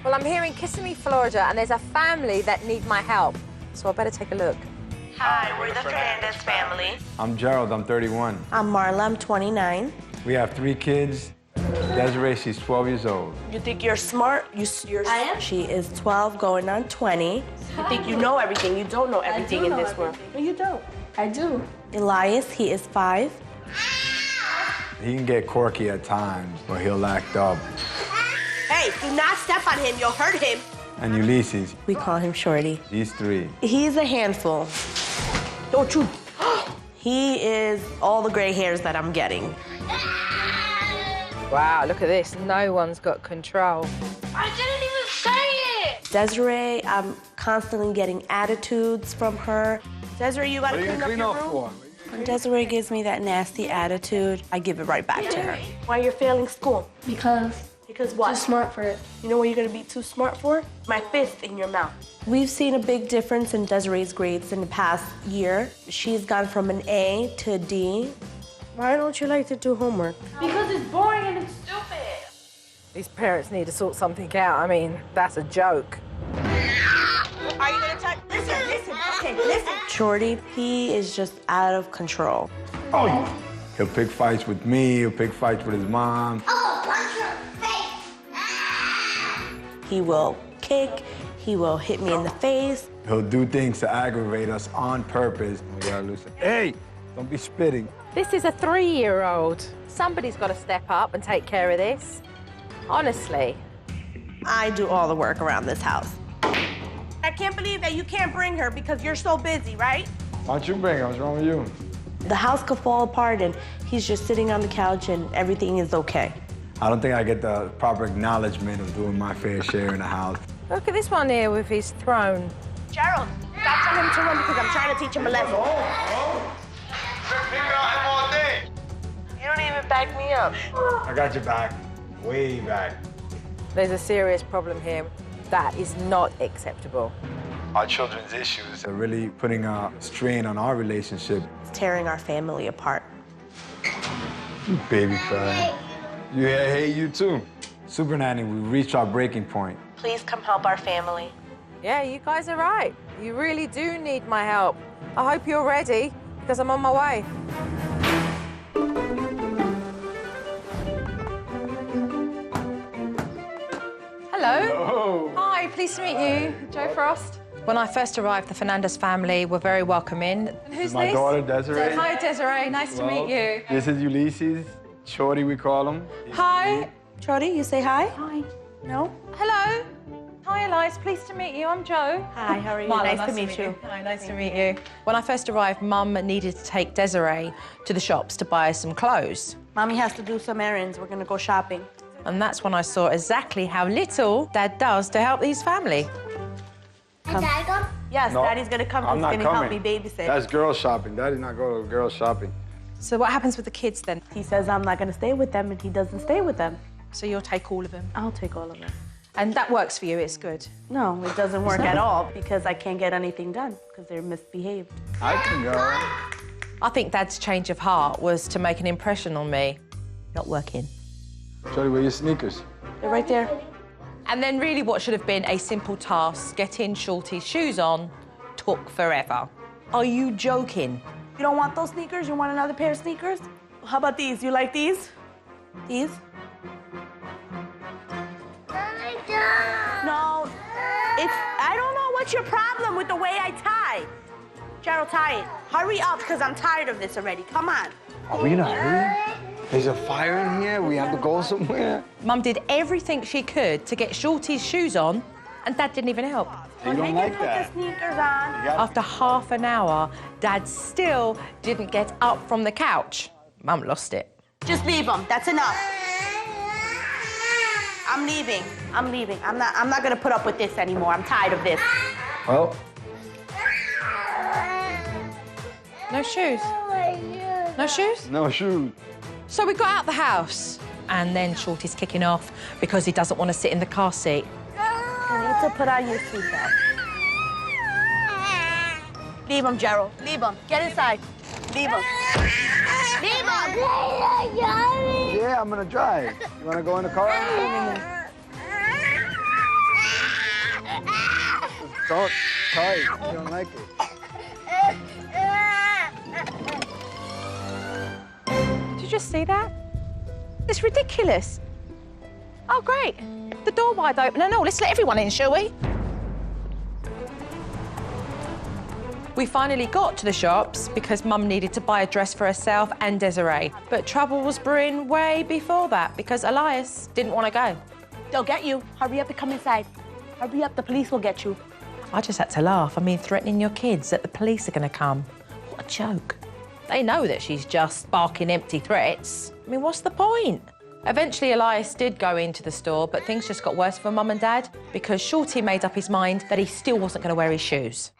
Well, I'm here in Kissimmee, Florida, and there's a family that need my help. So I better take a look. Hi, we're the Fernandez family. I'm Gerald, I'm 31. I'm Marla, I'm 29. We have 3 kids. Desiree, she's 12 years old. You think you're smart? I am. She is 12, going on 20. You think you know everything. You don't know everything in this world. No, you don't. I do. Elias, he is 5. He can get quirky at times, but he'll act up. Hey, do not step on him. You'll hurt him. And Ulysses, We call him Shorty. he's 3. He's a handful. Don't you? He is all the gray hairs that I'm getting. Wow, look at this. No one's got control. I didn't even say it. Desiree, I'm constantly getting attitudes from her. Desiree, you gotta clean up your room. When Desiree gives me that nasty attitude, I give it right back to her. Why you're failing school? Because what? Too smart for it. You know what you're gonna be too smart for? My fist in your mouth. We've seen a big difference in Desiree's grades in the past year. She's gone from an A to a D. Why don't you like to do homework? Because it's boring and it's stupid. These parents need to sort something out. I mean, that's a joke. Are you gonna touch? Listen, okay, listen. Shorty, he is just out of control. Oh, he'll pick fights with me, he'll pick fights with his mom. He will kick, he will hit me in the face. He'll do things to aggravate us on purpose. We gotta listen. Hey, don't be spitting. This is a 3-year-old. Somebody's got to step up and take care of this. Honestly. I do all the work around this house. I can't believe that you can't bring her because you're so busy, right? Why don't you bring her? What's wrong with you? The house could fall apart and he's just sitting on the couch and everything is okay. I don't think I get the proper acknowledgement of doing my fair share in the house. Look at this one here with his throne. Gerald, stop telling him to run because I'm trying to teach him a lesson. You don't even back me up. I got your back, way back. There's a serious problem here. That is not acceptable. Our children's issues are really putting a strain on our relationship. It's tearing our family apart. Baby cry. You hate you too. Supernanny, we reached our breaking point. Please come help our family. Yeah, you guys are right. You really do need my help. I hope you're ready, because I'm on my way. Hello. Oh. Hi, pleased to meet you. Joe Frost. When I first arrived, the Fernandez family were very welcoming. And who's My this? daughter, Desiree. Hi, Desiree. Nice to meet you. This is Ulysses. Shorty, we call him. Hi. Shorty, you say hi? Hi. No? Hello. Hi, Elias. Pleased to meet you. I'm Joe. Hi, how are you? Marla, nice to meet you. Hi, nice to meet you. When I first arrived, Mum needed to take Desiree to the shops to buy some clothes. Mommy has to do some errands. We're gonna go shopping. And that's when I saw exactly how little Dad does to help his family. Can Dad come? Yes, No, Daddy's gonna come. I'm He's not gonna coming. help me babysit. That's girl shopping. Daddy's not going to girl shopping. So what happens with the kids then? He says I'm not gonna stay with them, and he doesn't stay with them. So you'll take all of them? I'll take all of them. And that works for you, it's good. No, it doesn't work at all because I can't get anything done because they're misbehaved. I can go. I think Dad's change of heart was to make an impression on me. Not working. Shorty, where your sneakers? They're right there. And then really what should have been a simple task, getting Shorty's shoes on, took forever. Are you joking? You don't want those sneakers? You want another pair of sneakers? How about these? You like these? These? No, I don't know what's your problem with the way I tie. Gerald, tie it. Hurry up, because I'm tired of this already. Come on. Are we in a hurry? There's a fire in here. We have to go somewhere. Mum did everything she could to get Shorty's shoes on, and Dad didn't even help. You don't like that. Put the sneakers on. After half an hour, Dad still didn't get up from the couch. Mum lost it. Just leave them. That's enough. I'm leaving. I'm leaving. I'm not gonna put up with this anymore. I'm tired of this. Well, No shoes? No shoes? no shoes. So we got out the house, and then Shorty's kicking off because he doesn't want to sit in the car seat. You need to put on your seatbelt. Leave him, Gerald. Leave him. Get inside. Leave him. Leave him. Yeah, I'm gonna drive. You wanna go in the car? Don't tight. You don't like it. Did you just see that? It's ridiculous. Oh, great. The door wide open. No, let's let everyone in, shall we? We finally got to the shops because Mum needed to buy a dress for herself and Desiree. But trouble was brewing way before that because Eulisis didn't want to go. They'll get you. Hurry up and come inside. Hurry up, the police will get you. I just had to laugh. I mean, threatening your kids that the police are going to come. What a joke. They know that she's just barking empty threats. I mean, what's the point? Eventually, Eulisis did go into the store, but things just got worse for Mum and Dad because Shorty made up his mind that he still wasn't going to wear his shoes.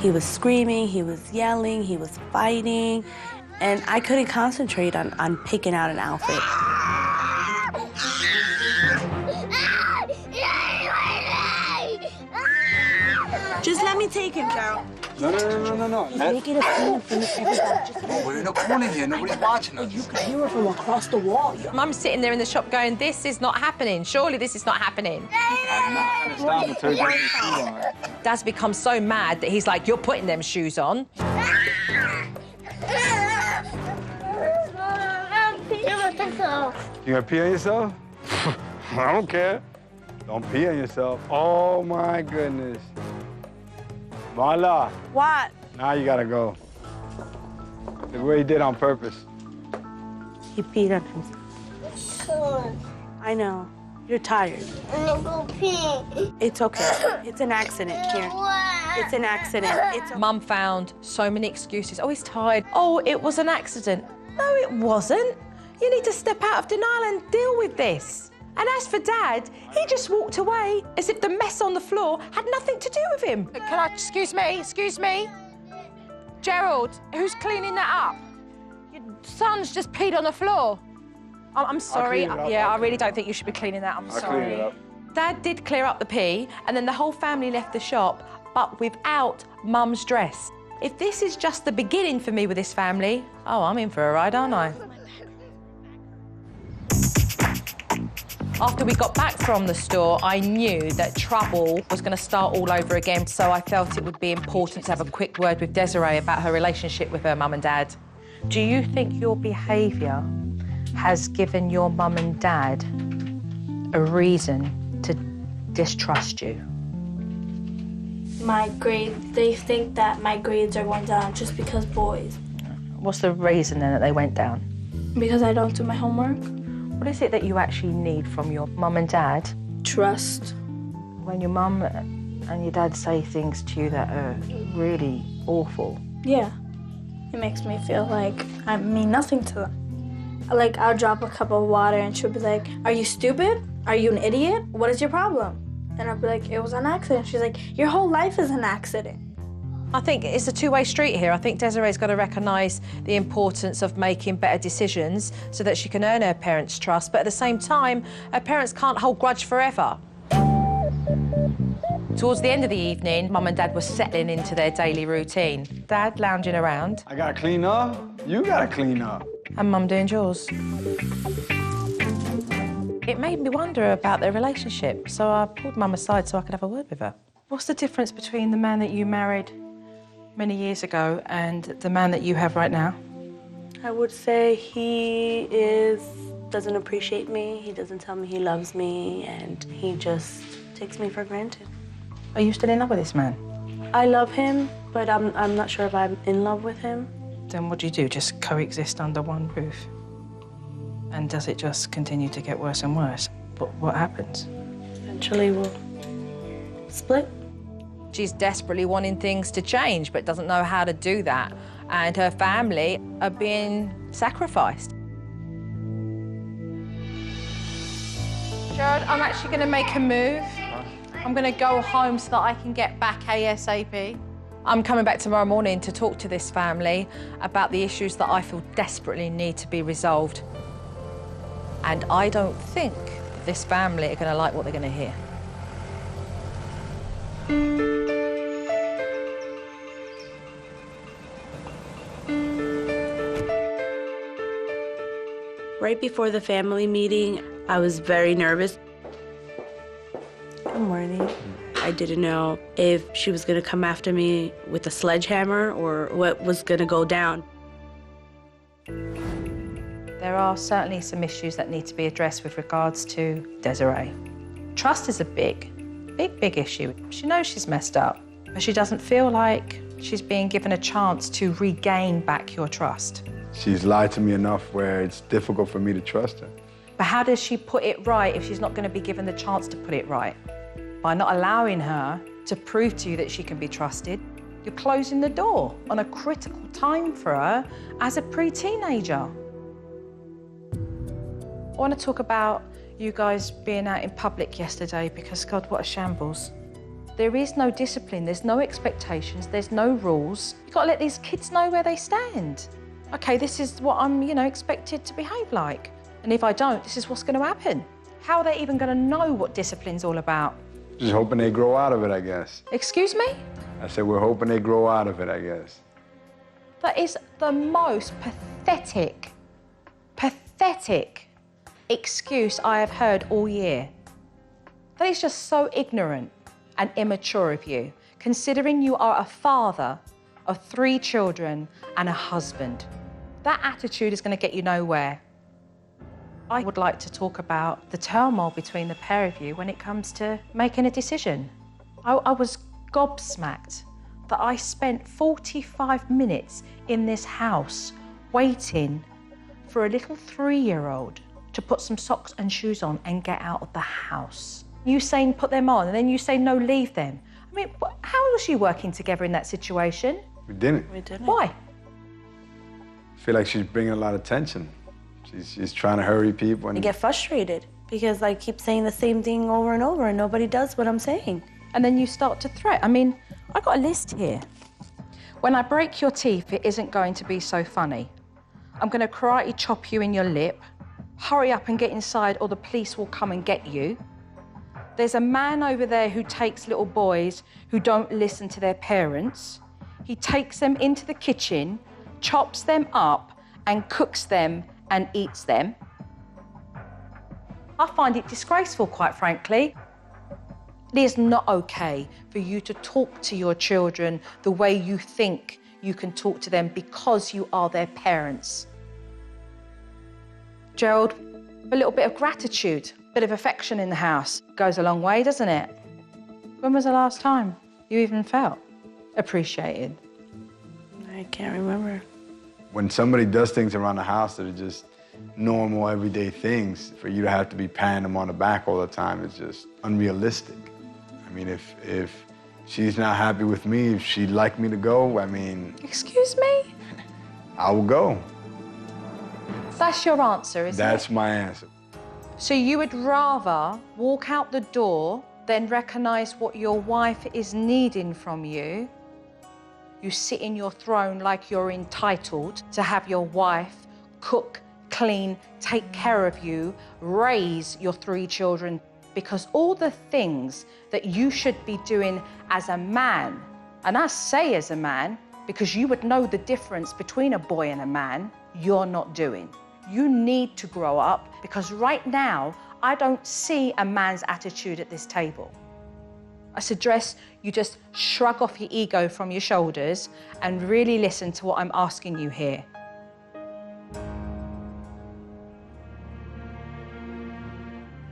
He was screaming, he was yelling, he was fighting, and I couldn't concentrate on picking out an outfit. Just let me take him, Gerald. No. He's making a scene in front of everybody. We're in a corner here. Nobody's watching us. You can hear it from across the wall. Mum's sitting there in the shop going, this is not happening. Surely this is not happening. I'm not going to stop until you get your shoe on. Dad's become so mad that he's like, you're putting them shoes on. You gonna pee on yourself? I don't care. Don't pee on yourself. Oh my goodness. Voila. What? Now you gotta go. Look what he did on purpose. He peed on himself. I know. You're tired. I'm gonna go pee. It's okay. It's an accident here. It's an accident. It's Mum found so many excuses. Oh, he's tired. Oh, it was an accident. No, it wasn't. You need to step out of denial and deal with this. And as for Dad, he just walked away as if the mess on the floor had nothing to do with him. Can I, excuse me? Gerald, who's cleaning that up? Your son's just peed on the floor. I'm sorry. I really don't think you should be cleaning that. I'm sorry. I'll clean it up. Dad did clear up the pee, and then the whole family left the shop, but without Mum's dress. If this is just the beginning for me with this family, oh, I'm in for a ride, aren't I? After we got back from the store, I knew that trouble was going to start all over again, so I felt it would be important to have a quick word with Desiree about her relationship with her mum and dad. Do you think your behaviour has given your mum and dad a reason to distrust you? My grade, they think that my grades are going down just because boys. What's the reason then that they went down? Because I don't do my homework. What is it that you actually need from your mum and dad? Trust. When your mum and your dad say things to you that are really awful. Yeah. It makes me feel like I mean nothing to them. Like, I'll drop a cup of water and she'll be like, are you stupid? Are you an idiot? What is your problem? And I'll be like, it was an accident. She's like, your whole life is an accident. I think it's a two-way street here. I think Desiree's got to recognise the importance of making better decisions so that she can earn her parents' trust, but at the same time, her parents can't hold grudge forever. Towards the end of the evening, Mum and Dad were settling into their daily routine. Dad lounging around. I gotta clean up. You gotta clean up. And Mum doing chores. It made me wonder about their relationship, so I pulled Mum aside so I could have a word with her. What's the difference between the man that you married many years ago and the man that you have right now? I would say he doesn't appreciate me, he doesn't tell me he loves me, and he just takes me for granted. Are you still in love with this man? I love him, but I'm not sure if I'm in love with him. Then what do? Just coexist under one roof? And does it just continue to get worse and worse? But what happens? Eventually we'll split. She's desperately wanting things to change, but doesn't know how to do that. And her family are being sacrificed. Gerald, I'm actually going to make a move. I'm going to go home so that I can get back ASAP. I'm coming back tomorrow morning to talk to this family about the issues that I feel desperately need to be resolved. And I don't think that this family are going to like what they're going to hear. Right before the family meeting, I was very nervous. Good morning. I didn't know if she was gonna come after me with a sledgehammer or what was gonna go down. There are certainly some issues that need to be addressed with regards to Desiree. Trust is a big issue. She knows she's messed up, but she doesn't feel like she's being given a chance to regain back your trust. She's lied to me enough where it's difficult for me to trust her. But how does she put it right if she's not going to be given the chance to put it right? By not allowing her to prove to you that she can be trusted, you're closing the door on a critical time for her as a pre-teenager. I want to talk about you guys being out in public yesterday because, God, what a shambles. There is no discipline, there's no expectations, there's no rules. You've got to let these kids know where they stand. Okay, this is what I'm, expected to behave like. And if I don't, this is what's going to happen. How are they even going to know what discipline's all about? Just hoping they grow out of it, I guess. Excuse me? I said we're hoping they grow out of it, I guess. That is the most pathetic excuse I have heard all year. That is just so ignorant and immature of you, considering you are a father of 3 children and a husband. That attitude is going to get you nowhere. I would like to talk about the turmoil between the pair of you when it comes to making a decision. I was gobsmacked that I spent 45 minutes in this house waiting for a little 3-year-old to put some socks and shoes on and get out of the house. You saying put them on and then you say no, leave them. I mean, how was you working together in that situation? We didn't. Why? I feel like she's bringing a lot of tension. She's trying to hurry people. I get frustrated because I keep saying the same thing over and over and nobody does what I'm saying. And then you start to threat. I mean, I got a list here. When I break your teeth, it isn't going to be so funny. I'm going to karate chop you in your lip. Hurry up and get inside or the police will come and get you. There's a man over there who takes little boys who don't listen to their parents. He takes them into the kitchen, chops them up and cooks them and eats them. I find it disgraceful, quite frankly. It is not okay for you to talk to your children the way you think you can talk to them because you are their parents. Gerald, a little bit of gratitude, a bit of affection in the house goes a long way, doesn't it? When was the last time you even felt appreciated? I can't remember. When somebody does things around the house that are just normal, everyday things, for you to have to be patting them on the back all the time is just unrealistic. I mean, if she's not happy with me, if she'd like me to go, I mean... Excuse me? I will go. That's your answer, isn't it? That's my answer. So you would rather walk out the door than recognise what your wife is needing from you. You sit in your throne like you're entitled to have your wife cook, clean, take care of you, raise your 3 children, because all the things that you should be doing as a man, and I say as a man, because you would know the difference between a boy and a man, you're not doing. You need to grow up, because right now, I don't see a man's attitude at this table. I suggest you just shrug off your ego from your shoulders and really listen to what I'm asking you here.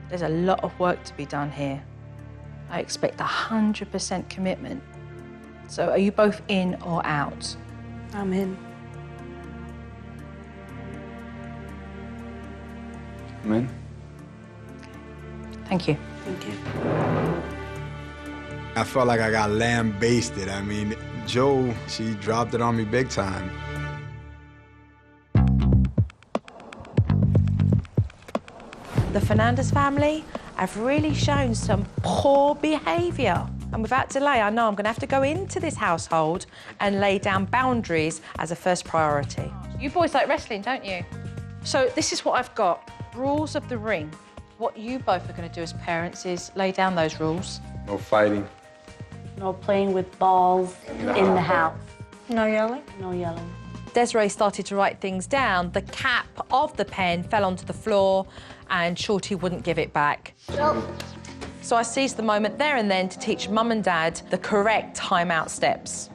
There's a lot of work to be done here. I expect 100% commitment. So are you both in or out? I'm in. I'm in. Thank you. Thank you. I felt like I got lambasted. I mean, Jo, she dropped it on me big time. The Fernandez family have really shown some poor behaviour. And without delay, I know I'm going to have to go into this household and lay down boundaries as a first priority. You boys like wrestling, don't you? So this is what I've got. Rules of the ring. What you both are going to do as parents is lay down those rules. No fighting. No playing with balls in the house. No yelling? No yelling. Desiree started to write things down, the cap of the pen fell onto the floor and Shorty wouldn't give it back. Nope. So I seized the moment there and then to teach Mum and Dad the correct timeout steps.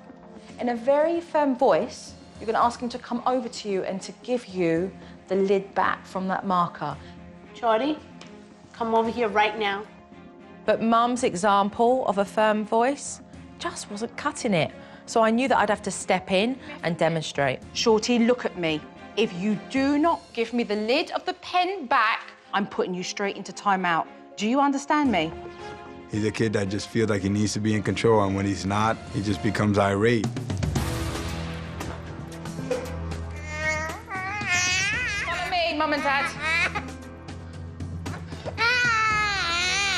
In a very firm voice, you're going to ask him to come over to you and to give you the lid back from that marker. Shorty, come over here right now. But Mum's example of a firm voice just wasn't cutting it. So I knew that I'd have to step in and demonstrate. Shorty, look at me. If you do not give me the lid of the pen back, I'm putting you straight into timeout. Do you understand me? He's a kid that just feels like he needs to be in control, and when he's not, he just becomes irate. Follow me, Mum and Dad.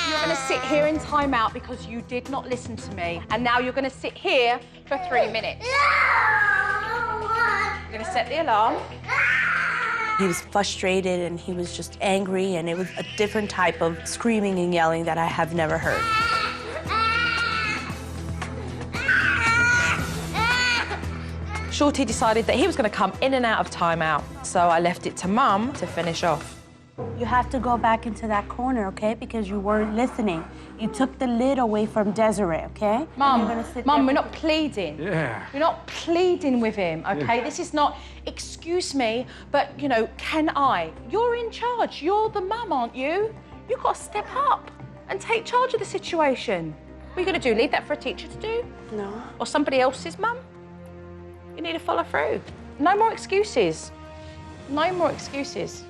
You're going to sit here in timeout because you did not listen to me. And now you're going to sit here for 3 minutes. You're going to set the alarm. He was frustrated and he was just angry, and it was a different type of screaming and yelling that I have never heard. Shorty decided that he was going to come in and out of timeout, so I left it to Mum to finish off. You have to go back into that corner, okay? Because you weren't listening. You took the lid away from Desiree, okay? Mum, we're not pleading. Yeah. We're not pleading with him, okay? Yeah. This is not, excuse me, but, you know, can I? You're in charge. You're the mum, aren't you? You've got to step up and take charge of the situation. What are you going to do, leave that for a teacher to do? No. Or somebody else's mum? You need to follow through. No more excuses. No more excuses.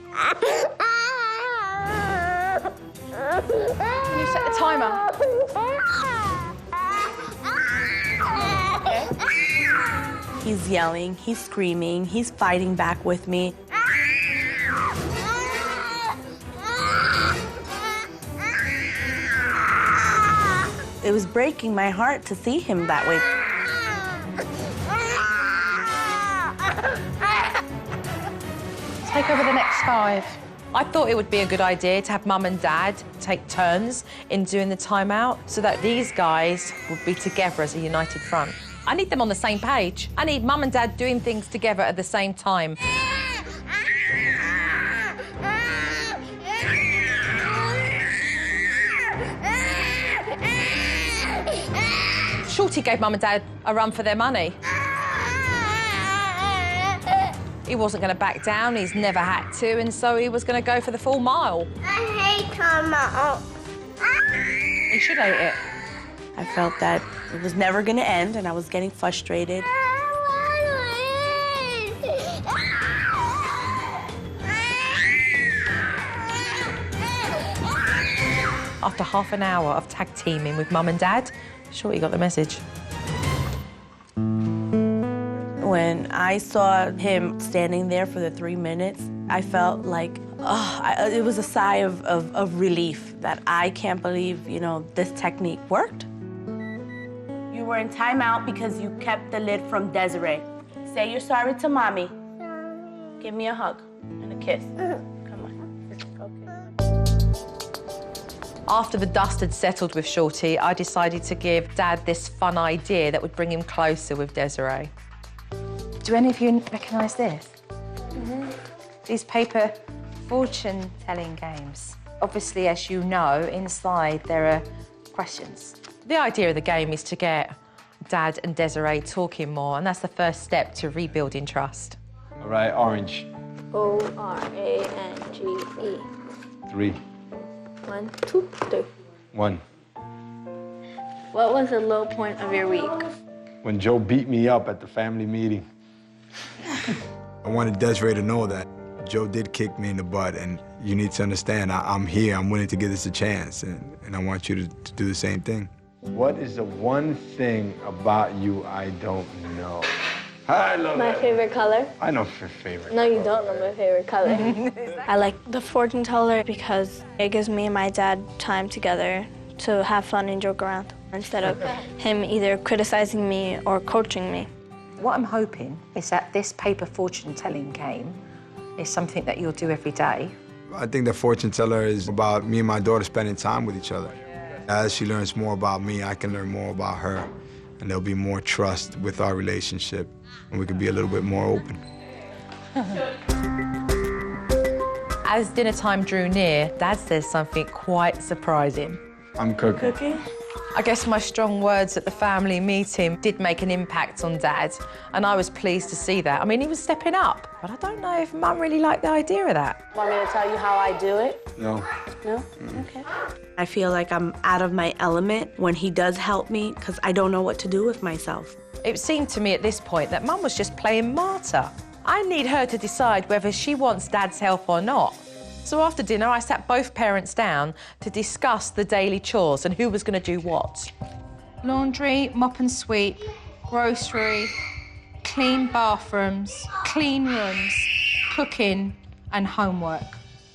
Can you set the timer? He's yelling, he's screaming, he's fighting back with me. It was breaking my heart to see him that way. Take over the next 5. I thought it would be a good idea to have Mum and Dad take turns in doing the timeout so that these guys would be together as a united front. I need them on the same page. I need Mum and Dad doing things together at the same time. Shorty gave Mum and Dad a run for their money. He wasn't going to back down, he's never had to, and so he was going to go for the full mile. I hate timeout. He should hate it. I felt that it was never gonna end and I was getting frustrated. After half an hour of tag teaming with Mum and Dad, Shorty got the message. When I saw him standing there for the 3 minutes, I felt like, it was a sigh of relief that I can't believe, you know, this technique worked. You were in timeout because you kept the lid from Desiree. Say you're sorry to Mommy. Give me a hug and a kiss. Come on. Okay. After the dust had settled with Shorty, I decided to give Dad this fun idea that would bring him closer with Desiree. Do any of you recognise this? Mm-hmm. These paper fortune-telling games. Obviously, as you know, inside there are questions. The idea of the game is to get Dad and Desiree talking more, and that's the first step to rebuilding trust. All right, orange. O-R-A-N-G-E. 3. 1, 2, 3. 1. What was the low point of your week? When Joe beat me up at the family meeting. I wanted Desiree to know that Joe did kick me in the butt, and you need to understand, I'm here, I'm willing to give this a chance, and I want you to do the same thing. What is the one thing about you I don't know? I love My that. favorite color? I know your favorite. No, you don't know my favorite color. I like the fortune teller because it gives me and my dad time together to have fun and joke around instead of him either criticizing me or coaching me. What I'm hoping is that this paper fortune-telling game is something that you'll do every day. I think the fortune teller is about me and my daughter spending time with each other. As she learns more about me, I can learn more about her. and there'll be more trust with our relationship, and we could be a little bit more open. As dinner time drew near, Dad says something quite surprising. I'm cooking. Cooking? I guess my strong words at the family meeting did make an impact on Dad, and I was pleased to see that. I mean, he was stepping up, but I don't know if Mum really liked the idea of that. Want me to tell you how I do it? No. No? Okay. I feel like I'm out of my element when he does help me because I don't know what to do with myself. It seemed to me at this point that Mum was just playing martyr. I need her to decide whether she wants Dad's help or not. So after dinner, I sat both parents down to discuss the daily chores and who was going to do what. Laundry, mop and sweep, grocery, clean bathrooms, clean rooms, cooking and homework.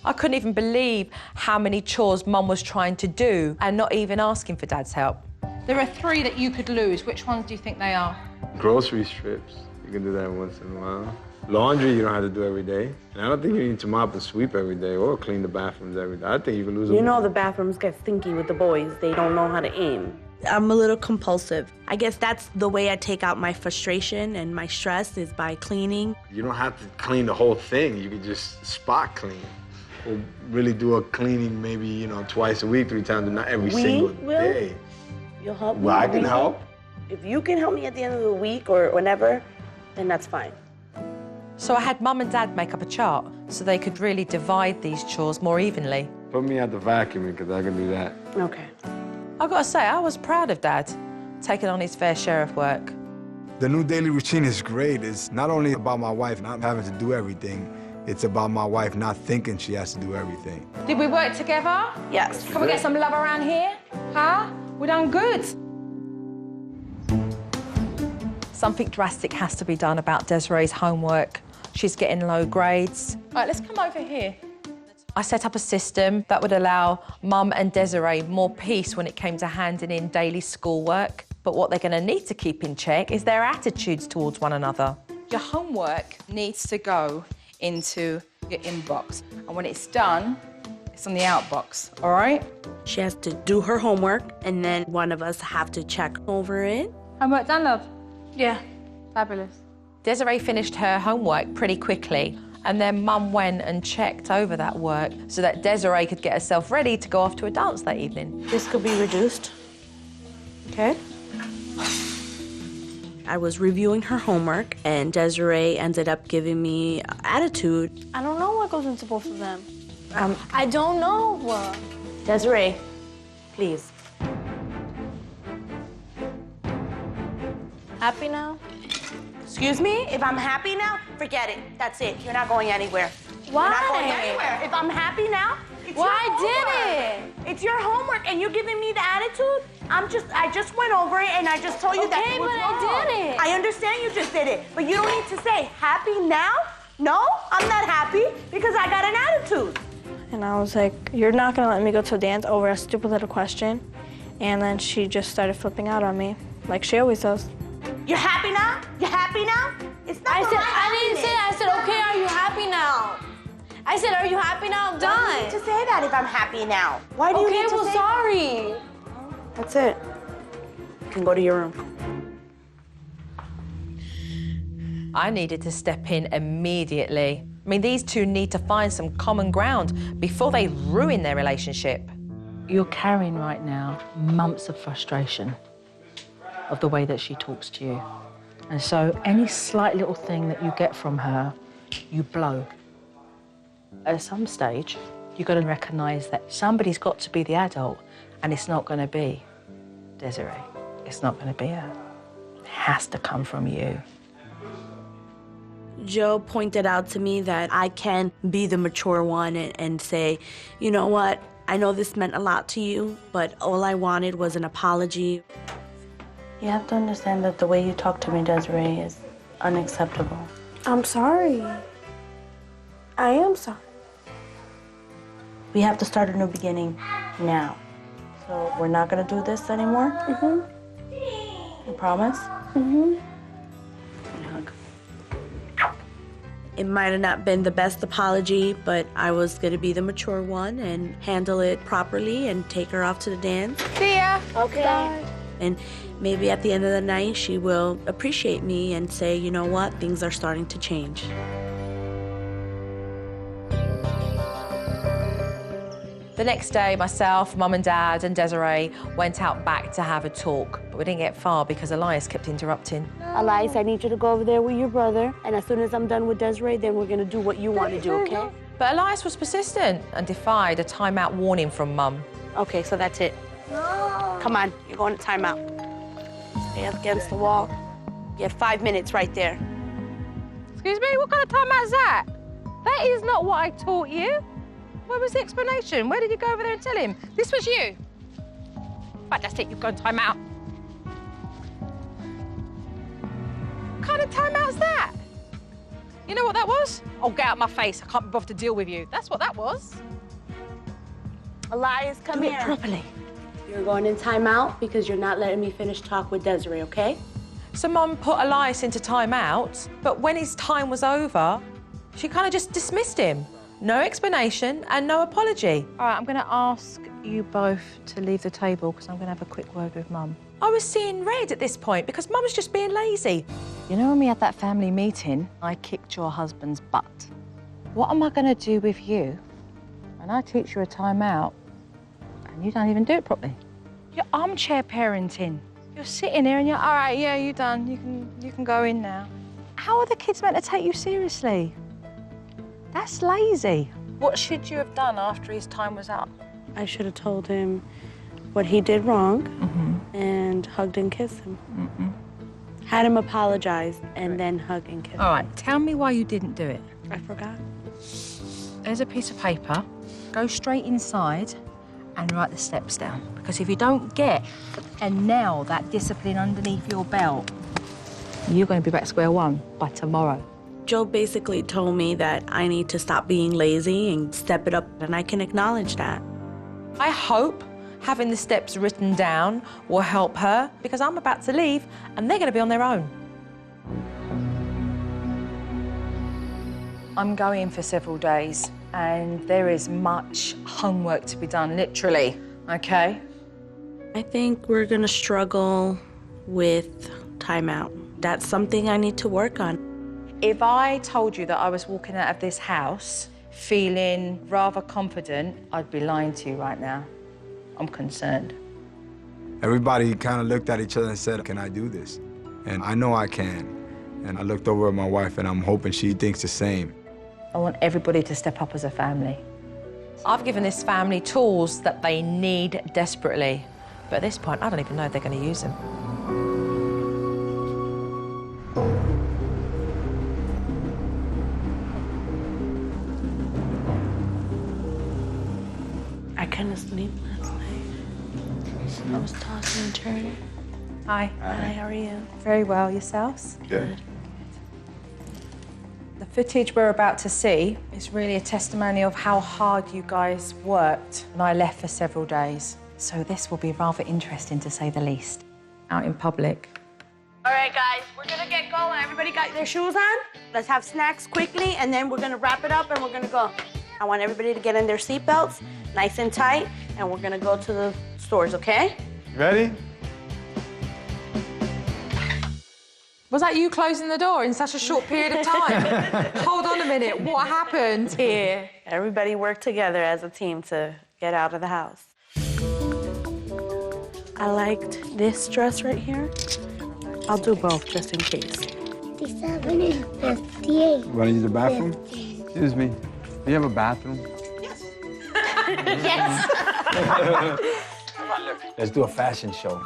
I couldn't even believe how many chores Mum was trying to do and not even asking for Dad's help. There are 3 that you could lose. Which ones do you think they are? Grocery strips. You can do that once in a while. Laundry you don't have to do every day. And I don't think you need to mop and sweep every day or clean the bathrooms every day. I think you can lose them. You know the bathrooms get stinky with the boys. They don't know how to aim. I'm a little compulsive. I guess that's the way I take out my frustration and my stress is by cleaning. You don't have to clean the whole thing. You can just spot clean. Or really do a cleaning maybe, twice a week, 3 times, but not every single day. You'll help me? Well, I can help. If you can help me at the end of the week or whenever, then that's fine. So I had Mum and Dad make up a chart so they could really divide these chores more evenly. Put me at the vacuuming, because I can do that. Okay. I've got to say, I was proud of Dad, taking on his fair share of work. The new daily routine is great. It's not only about my wife not having to do everything, it's about my wife not thinking she has to do everything. Did we work together? Yes. Can we get some love around here? Huh? We done good. Something drastic has to be done about Desiree's homework. She's getting low grades. All right, let's come over here. I set up a system that would allow Mum and Desiree more peace when it came to handing in daily schoolwork. But what they're going to need to keep in check is their attitudes towards one another. Your homework needs to go into your inbox. And when it's done, it's on the outbox, all right? She has to do her homework, and then one of us have to check over it. Homework done, love? Yeah. Fabulous. Desiree finished her homework pretty quickly, and then Mum went and checked over that work so that Desiree could get herself ready to go off to a dance that evening. This could be reduced. Okay. I was reviewing her homework, and Desiree ended up giving me attitude. I don't know what goes into both of them. I don't know. Desiree, please. Happy now? Excuse me? If I'm happy now, forget it. That's it. You're not going anywhere. Why? You're not going anywhere. If I'm happy now, it's Well, your I homework. did it. It's your homework, and you're giving me the attitude? I just went over it, and I just told you that Okay, it was but I wrong. did it. I understand you just did it, but you don't need to say, happy now? No, I'm not happy because I got an attitude. And I was like, you're not gonna let me go to a dance over a stupid little question. And then she just started flipping out on me, like she always does. You're happy now? You're happy now? It's not I the said, right I didn't say that. I said, okay, are you happy now? I said, are you happy now? I'm Why do you need done. to say that if I'm happy now? Why do you Okay, need to well, say sorry. That's it. You can go to your room. I needed to step in immediately. I mean, these two need to find some common ground before they ruin their relationship. You're carrying right now months of frustration of the way that she talks to you. And so any slight little thing that you get from her, you blow. At some stage, you've got to recognise that somebody's got to be the adult, and it's not going to be Desiree. It's not going to be her. It has to come from you. Joe pointed out to me that I can be the mature one and say, you know what, I know this meant a lot to you, but all I wanted was an apology. You have to understand that the way you talk to me, Desiree, is unacceptable. I'm sorry. I am sorry. We have to start a new beginning now. So we're not gonna do this anymore? Mm-hmm. You promise? Mm-hmm. Hug. It might have not been the best apology, but I was gonna be the mature one and handle it properly and take her off to the dance. See ya. Okay. And maybe at the end of the night, she will appreciate me and say, you know what, things are starting to change. The next day, myself, Mum and Dad and Desiree went out back to have a talk, but we didn't get far because Elias kept interrupting. Elias, I need you to go over there with your brother, and as soon as I'm done with Desiree, then we're gonna do what you want to do, okay? But Elias was persistent and defied a timeout warning from Mum. Okay, so that's it. No. Come on, you're going to timeout. Stay up against the wall. You have 5 minutes right there. Excuse me, what kind of timeout is that? That is not what I taught you. Where was the explanation? Where did you go over there and tell him? This was you. Right, that's it, you've gone timeout. What kind of timeout's that? You know what that was? Oh, get out of my face. I can't be bothered to deal with you. That's what that was. Elias, come here. Do it properly. You're going in timeout because you're not letting me finish talk with Desiree, okay? So Mum put Elias into timeout, but when his time was over, she kind of just dismissed him. No explanation and no apology. All right, I'm going to ask you both to leave the table because I'm going to have a quick word with Mum. I was seeing red at this point because Mum was just being lazy. You know when we had that family meeting, I kicked your husband's butt. What am I going to do with you when I teach you a timeout and you don't even do it properly? You're armchair parenting. You're sitting here and you're, all right, yeah, you're done. You can go in now. How are the kids meant to take you seriously? That's lazy. What should you have done after his time was up? I should have told him what he did wrong and hugged and kissed him. Had him apologize and then hug and kiss him. All right, tell me why you didn't do it. I forgot. There's a piece of paper. Go straight inside and write the steps down. Because if you don't get and nail that discipline underneath your belt, you're going to be back square one by tomorrow. Joe basically told me that I need to stop being lazy and step it up, and I can acknowledge that. I hope having the steps written down will help her because I'm about to leave and they're going to be on their own. I'm going for several days and there is much homework to be done, literally, okay? I think we're going to struggle with timeout. That's something I need to work on. If I told you that I was walking out of this house feeling rather confident, I'd be lying to you right now. I'm concerned. Everybody kind of looked at each other and said, can I do this? And I know I can. And I looked over at my wife and I'm hoping she thinks the same. I want everybody to step up as a family. I've given this family tools that they need desperately. But at this point, I don't even know if they're going to use them. I couldn't sleep last night. I was tossing and turning. Hi. Hi, how are you? Very well. Yourselves? Good. The footage we're about to see is really a testimony of how hard you guys worked. And I left for several days. So this will be rather interesting, to say the least, out in public. All right, guys, we're gonna get going. Everybody got their shoes on? Let's have snacks quickly, and then we're gonna wrap it up and we're gonna go. I want everybody to get in their seatbelts, nice and tight, and we're gonna go to the stores, okay? Ready? Was that you closing the door in such a short period of time? Hold on a minute, what happened here? Everybody worked together as a team to get out of the house. I liked this dress right here. I'll do both just in case. 57 and 58. You want to use the bathroom? Excuse me. Do you have a bathroom? Yes. Let's do a fashion show.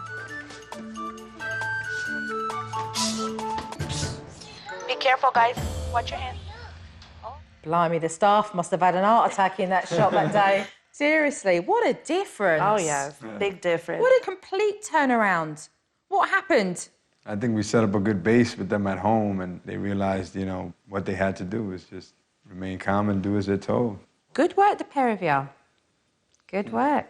Be careful, guys. Watch your hands. Blimey, the staff must have had an heart attack in that shop that day. Seriously, what a difference. Oh, yeah, big difference. What a complete turnaround. What happened? I think we set up a good base with them at home, and they realized, you know, what they had to do was just remain calm and do as they're told. Good work, the pair of you. Good work.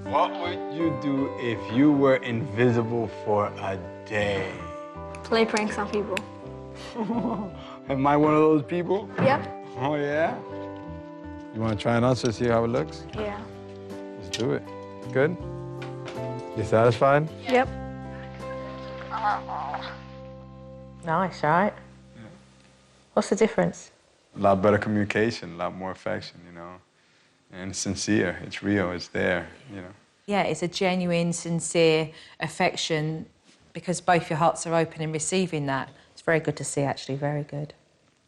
What would you do if you were invisible for a day? Play pranks on people. Am I one of those people? Yep. Oh, yeah? You want to try it on to see how it looks? Yeah. Let's do it. Good? You satisfied? Yep. Nice, right? Yeah. What's the difference? A lot better communication, a lot more affection, you know. And sincere, it's real, it's there, you know. Yeah, it's a genuine, sincere affection because both your hearts are open in receiving that. It's very good to see, actually, very good.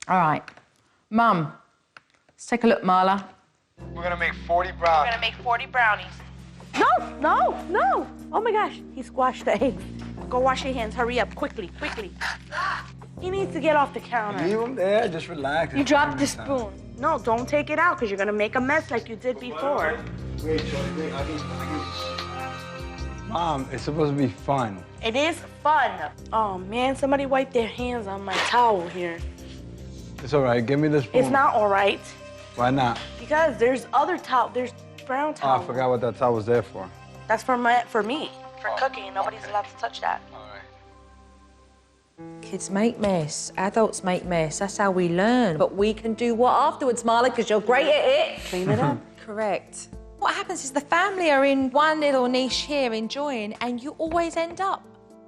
All right, Mum, let's take a look, Marla. We're gonna make 40 brownies. We're gonna make 40 brownies. No, no, no. Oh my gosh, he squashed the eggs. Go wash your hands, hurry up, quickly, quickly. He needs to get off the counter. Leave them there, just relax. You dropped the spoon. No, don't take it out because you're gonna make a mess like you did before. Wait, Shorty, wait, I can... Mom, it's supposed to be fun. It is fun. Oh man, somebody wipe their hands on my towel here. It's all right, give me the spoon. It's not all right. Why not? Because there's other towel, there's brown Oh, towel. I forgot what that towel was there for. That's for me, for cooking. Nobody's allowed to touch that. All right. Kids make mess, adults make mess. That's how we learn. But we can do what afterwards, Marla, because you're great at it. Clean it up. Correct. What happens is the family are in one little niche here enjoying, and you always end up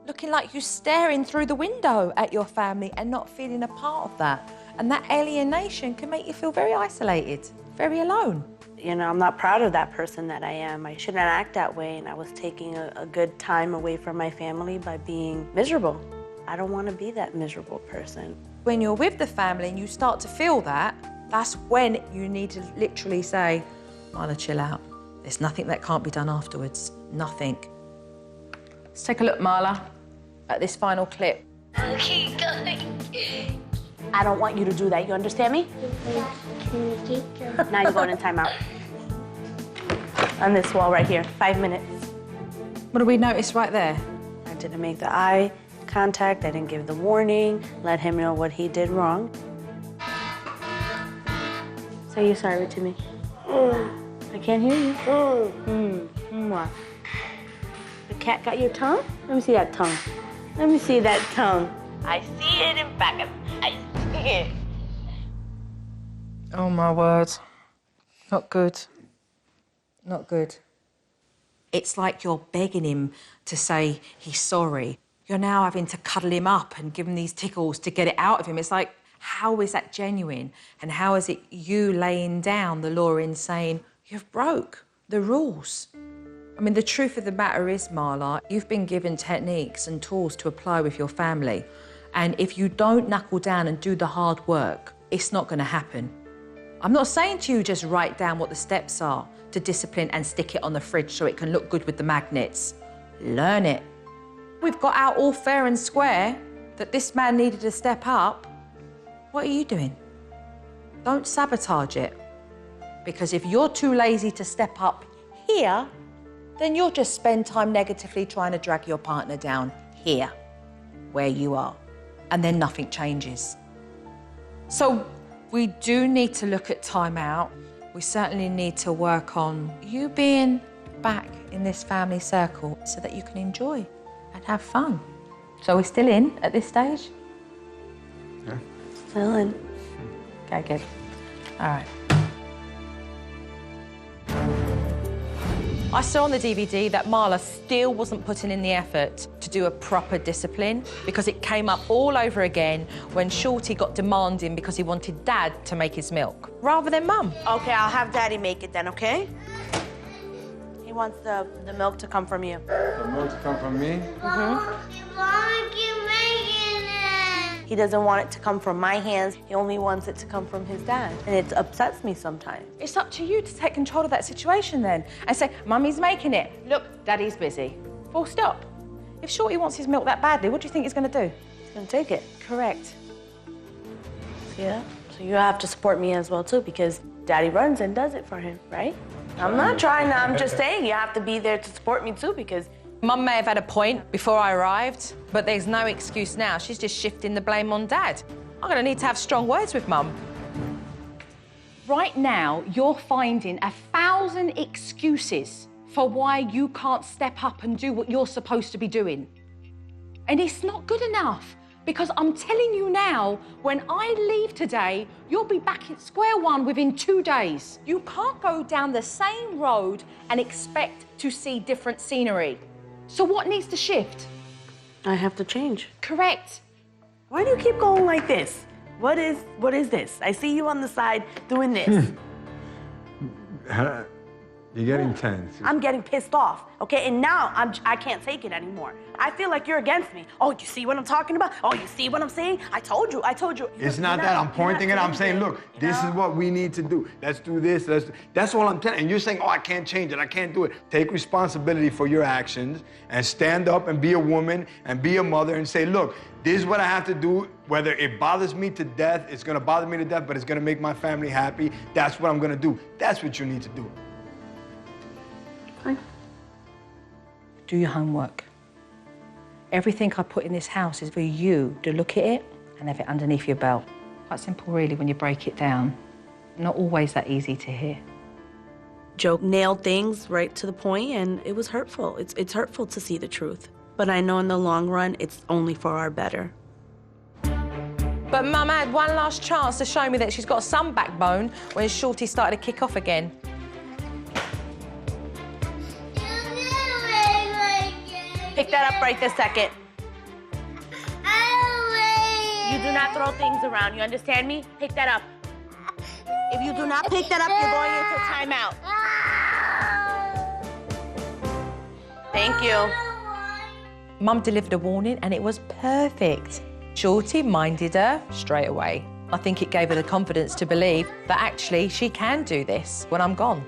looking like you're staring through the window at your family and not feeling a part of that. And that alienation can make you feel very isolated, very alone. You know, I'm not proud of that person that I am. I shouldn't act that way, and I was taking a good time away from my family by being miserable. I don't want to be that miserable person. When you're with the family and you start to feel that, that's when you need to literally say, Marla, chill out. There's nothing that can't be done afterwards. Nothing. Let's take a look, Marla, at this final clip. Okay, going. I don't want you to do that. You understand me? Can you keep going? Now you're going in timeout. On this wall right here, 5 minutes. What do we notice right there? I didn't make the eye contact. I didn't give the warning. Let him know what he did wrong. Say you're sorry to me. I can't hear you. What? The cat got your tongue? Let me see that tongue. Let me see that tongue. I see it in back of I see it. Oh, my word. Not good. Not good. It's like you're begging him to say he's sorry. You're now having to cuddle him up and give him these tickles to get it out of him. It's like, how is that genuine? And how is it you laying down the law in saying, you've broke the rules? I mean, the truth of the matter is, Marla, you've been given techniques and tools to apply with your family. And if you don't knuckle down and do the hard work, it's not going to happen. I'm not saying to you just write down what the steps are to discipline and stick it on the fridge so it can look good with the magnets. Learn it. We've got out all fair and square that this man needed to step up. What are you doing? Don't sabotage it. Because if you're too lazy to step up here, then you'll just spend time negatively trying to drag your partner down here, where you are. And then nothing changes. So we do need to look at timeout. We certainly need to work on you being back in this family circle so that you can enjoy and have fun. So we're still in at this stage? Yeah. Still in. Okay, good. All right. I saw on the DVD that Marla still wasn't putting in the effort to do a proper discipline because it came up all over again when Shorty got demanding because he wanted Dad to make his milk rather than Mum. Okay, I'll have Daddy make it then, okay? He wants the milk to come from you. The milk to come from me? Why keep making it? He doesn't want it to come from my hands. He only wants it to come from his dad. And it upsets me sometimes. It's up to you to take control of that situation then and say, Mummy's making it. Look, Daddy's busy. Full stop. If Shorty wants his milk that badly, what do you think he's going to do? He's gonna take it. Correct. Yeah. So you have to support me as well too because Daddy runs and does it for him, right? I'm not trying to, I'm just saying you have to be there to support me too because Mum may have had a point before I arrived, but there's no excuse now. She's just shifting the blame on Dad. I'm going to need to have strong words with Mum. Right now, you're finding 1,000 excuses for why you can't step up and do what you're supposed to be doing. And it's not good enough, because I'm telling you now, when I leave today, you'll be back at square one within 2 days. You can't go down the same road and expect to see different scenery. So what needs to shift? I have to change. Correct. Why do you keep going like this? What is this? I see you on the side doing this. You're getting tense. I'm getting pissed off, okay? And now I can't take it anymore. I feel like you're against me. Oh, you see what I'm talking about? Oh, you see what I'm saying? I told you. It's not that. I'm pointing it. I'm saying, look, this is what we need to do. Let's do this. That's all I'm telling you. And you're saying, oh, I can't change it. I can't do it. Take responsibility for your actions and stand up and be a woman and be a mother and say, look, this is what I have to do. Whether it bothers me to death, it's going to bother me to death, but it's going to make my family happy. That's what I'm going to do. That's what you need to do. Fine. Do your homework. Everything I put in this house is for you to look at it and have it underneath your belt. Quite simple, really, when you break it down. Not always that easy to hear. Joe nailed things right to the point, and it was hurtful. It's hurtful to see the truth. But I know in the long run, it's only for our better. But Mum had one last chance to show me that she's got some backbone when Shorty started to kick off again. Pick that up right this second. You do not throw things around, you understand me? Pick that up. If you do not pick that up, you're going into timeout. Thank you. Mum delivered a warning and it was perfect. Shorty minded her straight away. I think it gave her the confidence to believe that actually she can do this when I'm gone.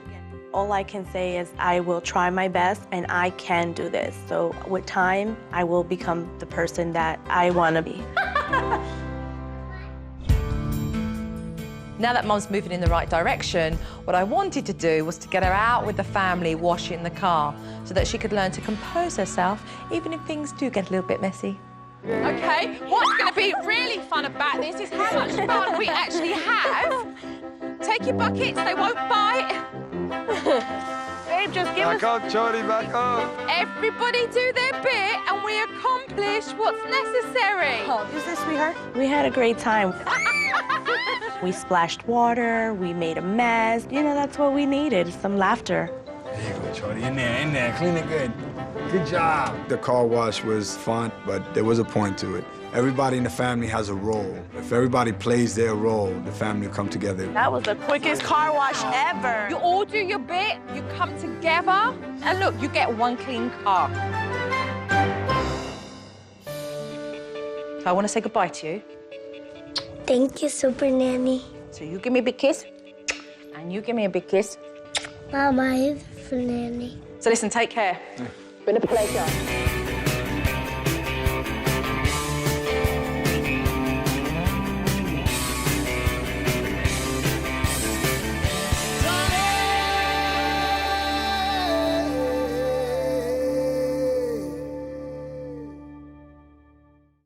All I can say is I will try my best and I can do this. So with time, I will become the person that I want to be. Now that Mum's moving in the right direction, what I wanted to do was to get her out with the family washing the car so that she could learn to compose herself even if things do get a little bit messy. OK, what's going to be really fun about this is how much fun we actually have. Take your buckets, they won't bite. Babe, just give us... Back up, Shorty, back up. Everybody do their bit and we accomplish what's necessary. Oh, is this, sweetheart? We had a great time. We splashed water, we made a mess. You know, that's what we needed, some laughter. There you go, Shorty. In there. Clean it good. Good job. The car wash was fun, but there was a point to it. Everybody in the family has a role. If everybody plays their role, the family will come together. That was the quickest car wash ever. You all do your bit, you come together, and look, you get one clean car. So I want to say goodbye to you. Thank you, Supernanny. So you give me a big kiss, and you give me a big kiss. Bye-bye, Supernanny. So listen, take care. Been a pleasure.